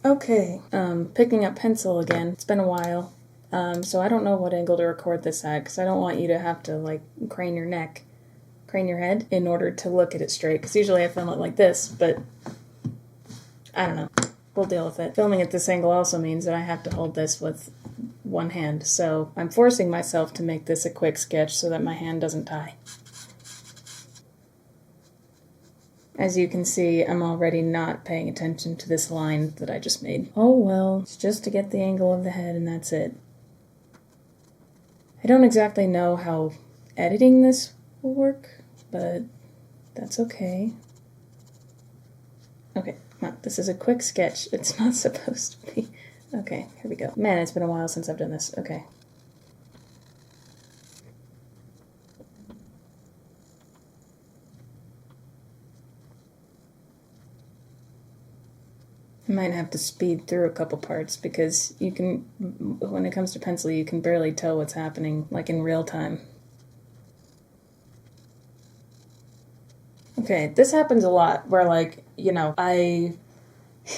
Okay, picking up pencil again. It's been a while. So I don't know what angle to record this at, because I don't want you to have to, like, crane your head in order to look at it straight, because usually I film it like this, but I don't know. We'll deal with it. Filming at this angle also means that I have to hold this with one hand, so I'm forcing myself to make this a quick sketch so that my hand doesn't tie. As you can see, I'm already not paying attention to this line that I just made. Oh well, it's just to get the angle of the head and that's it. I don't exactly know how editing this will work, but that's okay. Okay, come on, this is a quick sketch. It's not supposed to be. Okay, here we go. Man, it's been a while since I've done this. Okay. I might have to speed through a couple parts because you can, when it comes to pencil, you can barely tell what's happening, like in real time. Okay, this happens a lot where, like, you know,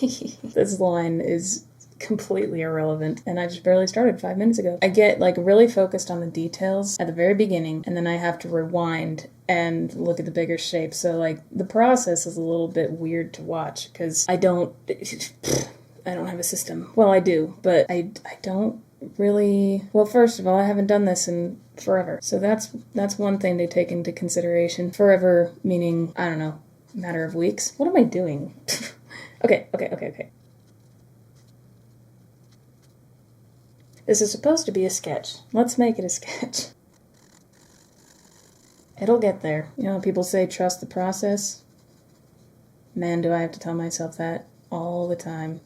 this line is completely irrelevant and I just barely started 5 minutes ago. I get, like, really focused on the details at the very beginning and then I have to rewind and look at the bigger shape. So, like, the process is a little bit weird to watch because I don't have a system. Well, I do, but I don't really. Well, first of all, I haven't done this in forever. So that's one thing to take into consideration. Forever meaning, I don't know, matter of weeks. What am I doing? Okay. This is supposed to be a sketch. Let's make it a sketch. It'll get there. You know, people say trust the process. Man, do I have to tell myself that all the time.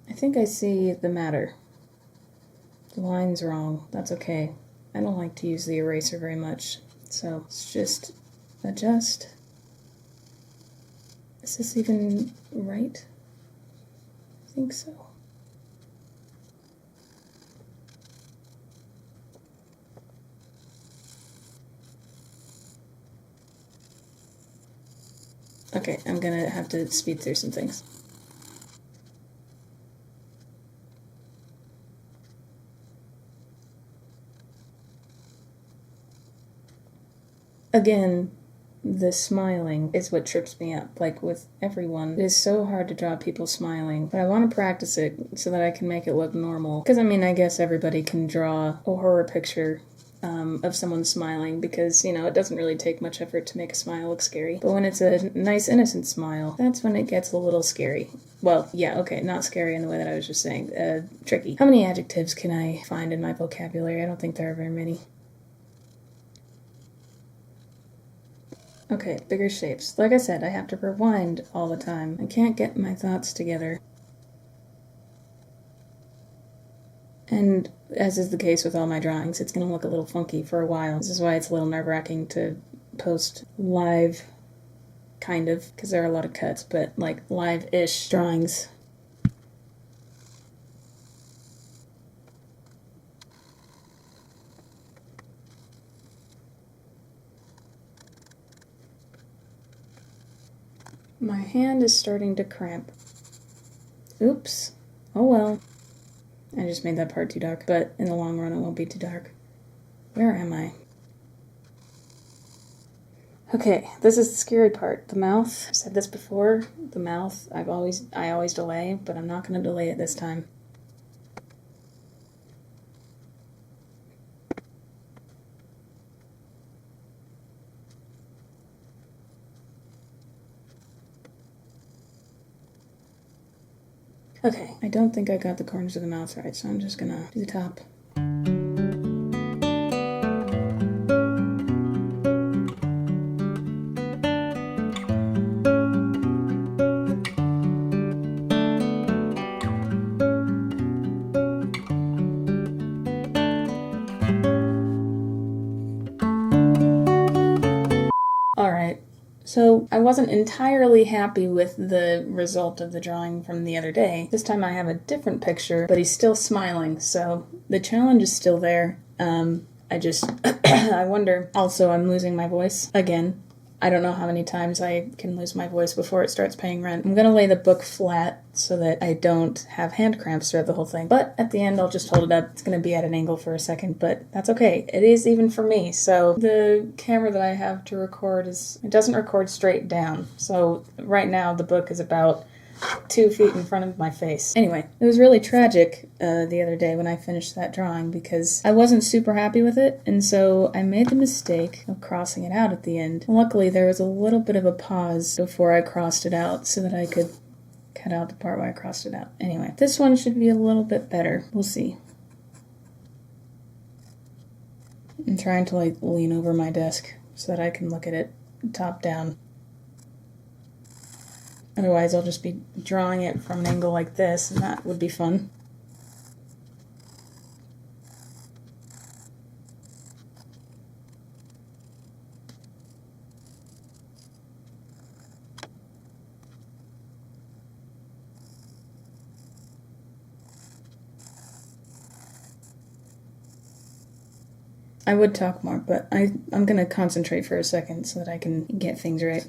I think I see the matter. The line's wrong. That's okay. I don't like to use the eraser very much, so let's just adjust. Is this even right? I think so. Okay, I'm gonna have to speed through some things. Again, the smiling is what trips me up. Like with everyone, it is so hard to draw people smiling, but I want to practice it so that I can make it look normal. Because I mean, I guess everybody can draw a horror picture of someone smiling because, you know, it doesn't really take much effort to make a smile look scary. But when it's a nice, innocent smile, that's when it gets a little scary. Well, yeah, okay, not scary in the way that I was just saying. Tricky. How many adjectives can I find in my vocabulary? I don't think there are very many. Okay, bigger shapes. Like I said, I have to rewind all the time. I can't get my thoughts together. And as is the case with all my drawings, it's going to look a little funky for a while. This is why it's a little nerve-wracking to post live, kind of, because there are a lot of cuts, but like live-ish drawings. My hand is starting to cramp. Oops. Oh well. I just made that part too dark, but in the long run it won't be too dark. Where am I? Okay, this is the scary part. The mouth. I've said this before. The mouth, I always delay, but I'm not going to delay it this time. Okay, I don't think I got the corners of the mouth right, so I'm just gonna do the top. Alright, so I wasn't entirely happy with the result of the drawing from the other day. This time I have a different picture, but he's still smiling, so the challenge is still there. I wonder. Also, I'm losing my voice again. I don't know how many times I can lose my voice before it starts paying rent. I'm gonna lay the book flat so that I don't have hand cramps throughout the whole thing. But at the end, I'll just hold it up. It's gonna be at an angle for a second, but that's okay. It is even for me. So the camera that I have to record it doesn't record straight down. So right now the book is about 2 feet in front of my face. Anyway, it was really tragic the other day when I finished that drawing because I wasn't super happy with it, and so I made the mistake of crossing it out at the end. Luckily, there was a little bit of a pause before I crossed it out so that I could cut out the part where I crossed it out. Anyway, this one should be a little bit better. We'll see. I'm trying to lean over my desk so that I can look at it top down. Otherwise, I'll just be drawing it from an angle like this, and that would be fun. I would talk more, but I'm going to concentrate for a second so that I can get things right.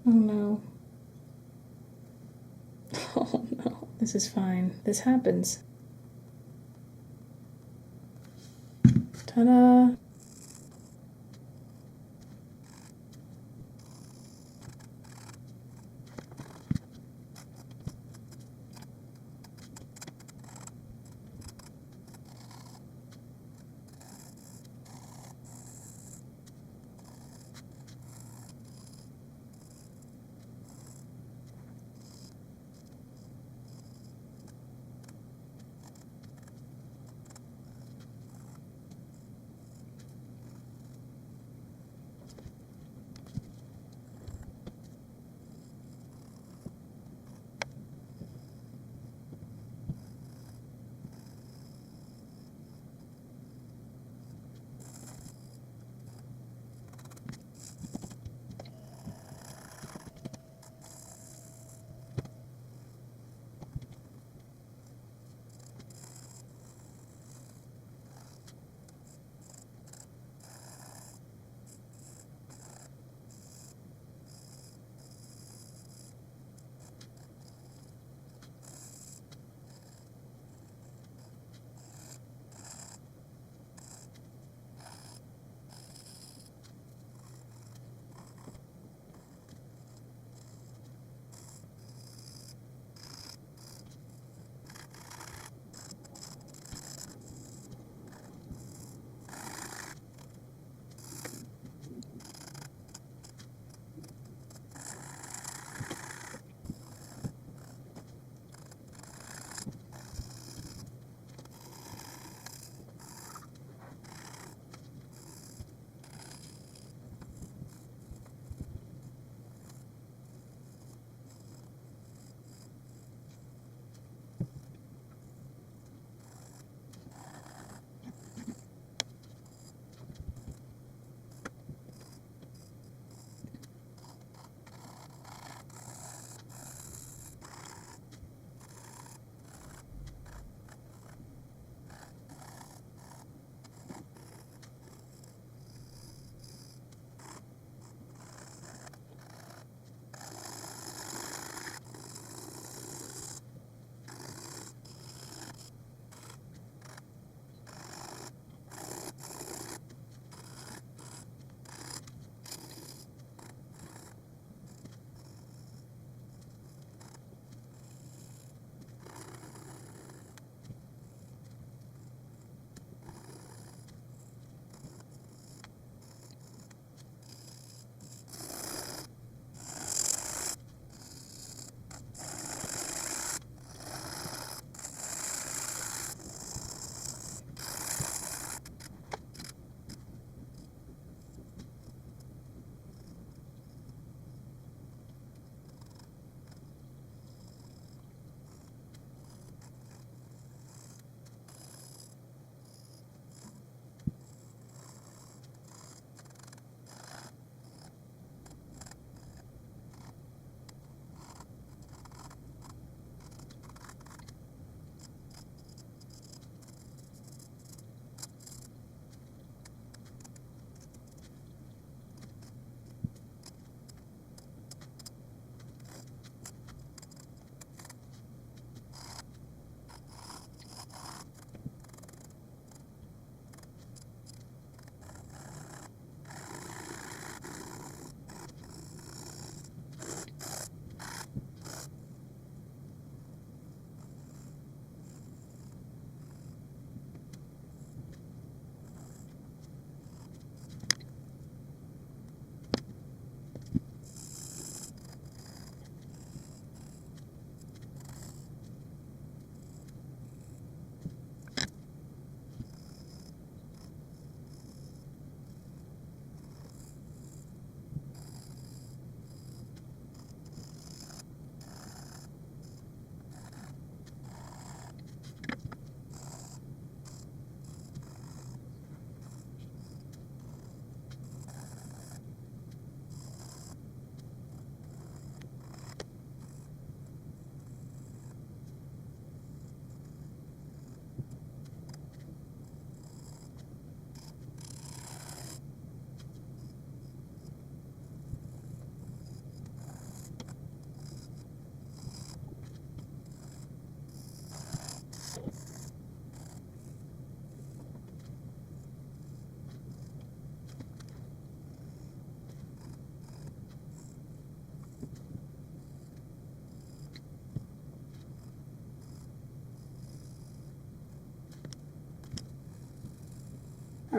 Oh no. Oh no. This is fine. This happens. Ta-da!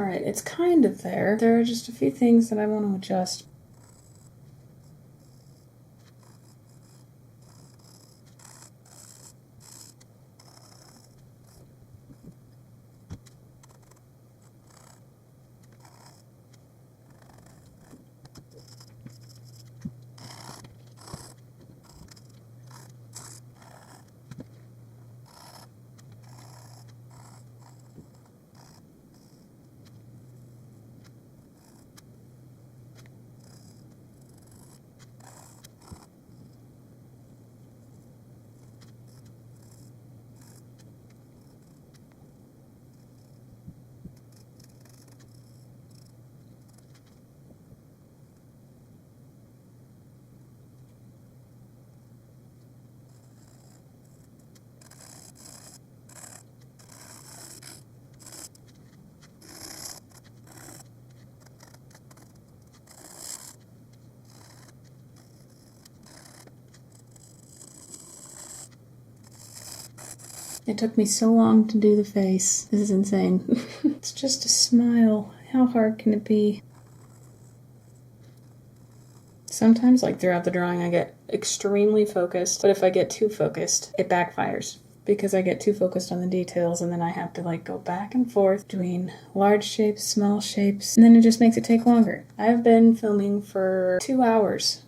Alright, it's kind of there. There are just a few things that I want to adjust. It took me so long to do the face. This is insane. It's just a smile. How hard can it be? Sometimes, like throughout the drawing, I get extremely focused, but if I get too focused, it backfires because I get too focused on the details, and then I have to like go back and forth between large shapes, small shapes, and then it just makes it take longer. I've been filming for 2 hours.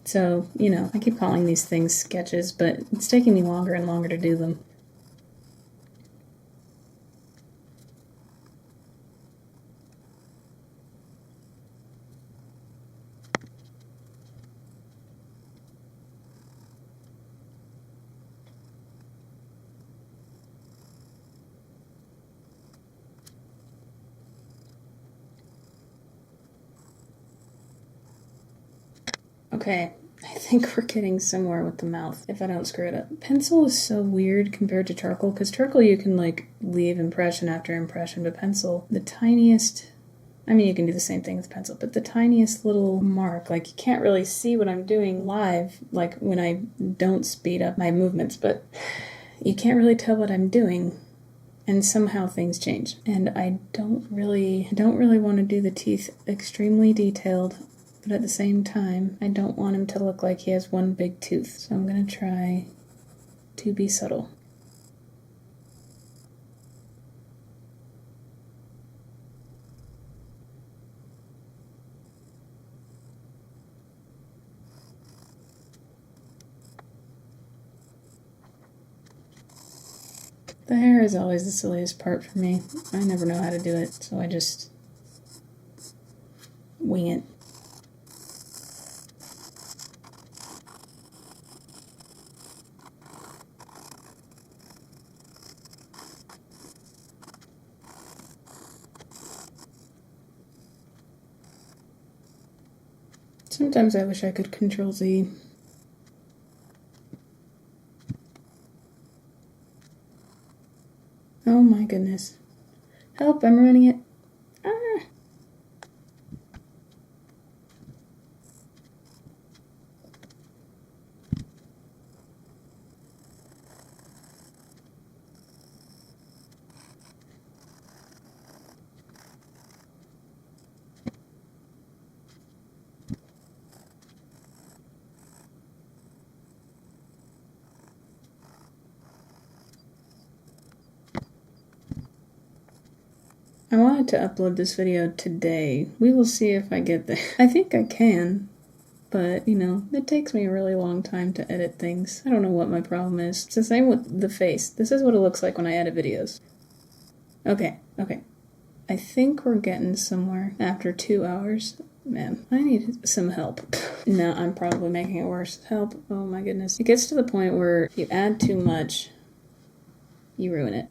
So, you know, I keep calling these things sketches, but it's taking me longer and longer to do them. Okay, I think we're getting somewhere with the mouth if I don't screw it up. Pencil is so weird compared to charcoal, because charcoal you can like leave impression after impression, but pencil, the tiniest, I mean you can do the same thing with pencil, but the tiniest little mark, like you can't really see what I'm doing live, like when I don't speed up my movements, but you can't really tell what I'm doing. And somehow things change. And I don't really want to do the teeth extremely detailed, but at the same time, I don't want him to look like he has one big tooth. So I'm going to try to be subtle. The hair is always the silliest part for me. I never know how to do it, so I just wing it. Sometimes I wish I could Control Z. Oh my goodness. Help, I'm ruining it. Ah. I wanted to upload this video today. We will see if I get there. I think I can, but, you know, it takes me a really long time to edit things. I don't know what my problem is. It's the same with the face. This is what it looks like when I edit videos. Okay. I think we're getting somewhere after 2 hours. Man, I need some help. No, I'm probably making it worse. Help. Oh my goodness. It gets to the point where if you add too much, you ruin it.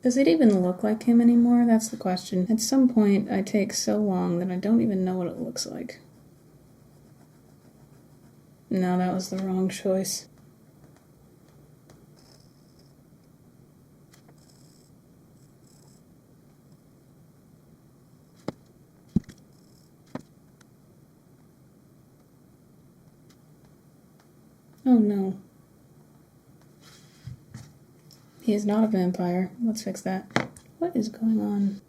Does it even look like him anymore? That's the question. At some point, I take so long that I don't even know what it looks like. No, that was the wrong choice. Oh no. He is not a vampire. Let's fix that. What is going on?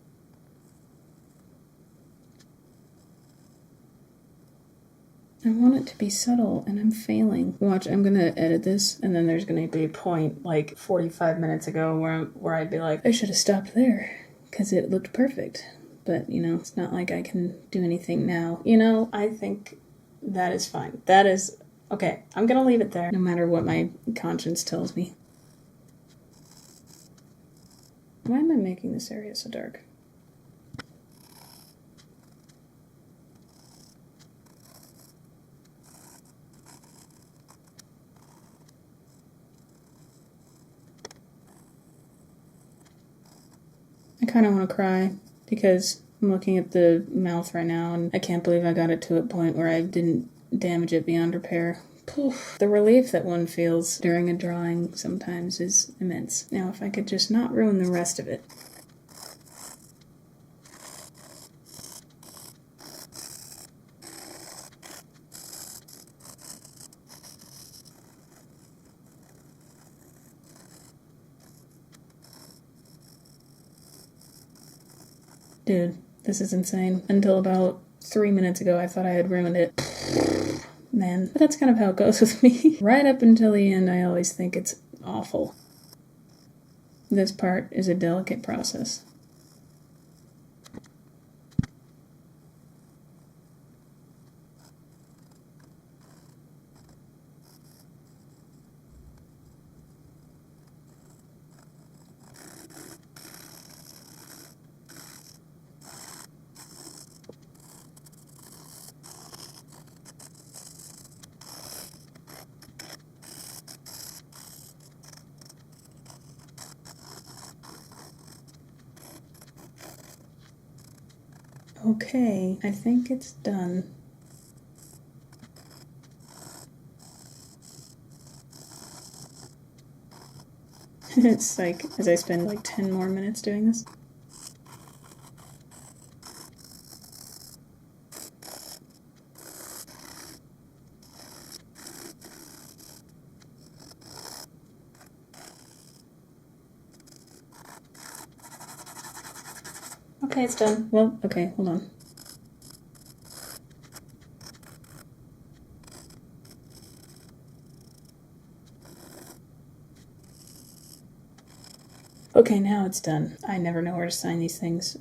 I want it to be subtle, and I'm failing. Watch, I'm gonna edit this, and then there's gonna be a point, like 45 minutes ago, where I'd be like, I should have stopped there, because it looked perfect. But, you know, it's not like I can do anything now. You know, I think that is fine. That is, okay, I'm gonna leave it there, no matter what my conscience tells me. Why am I making this area so dark? I kind of want to cry because I'm looking at the mouth right now and I can't believe I got it to a point where I didn't damage it beyond repair. Poof. The relief that one feels during a drawing sometimes is immense. Now, if I could just not ruin the rest of it. Dude, this is insane. Until about 3 minutes ago, I thought I had ruined it. Man, but that's kind of how it goes with me. Right up until the end, I always think it's awful. This part is a delicate process. Okay, I think it's done. It's like, as I spend like 10 more minutes doing this. Okay, it's done. Well, okay, hold on. Okay, now it's done. I never know where to sign these things.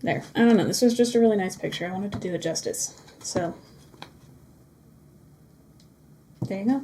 There. I don't know. This was just a really nice picture. I wanted to do it justice. So, there you go.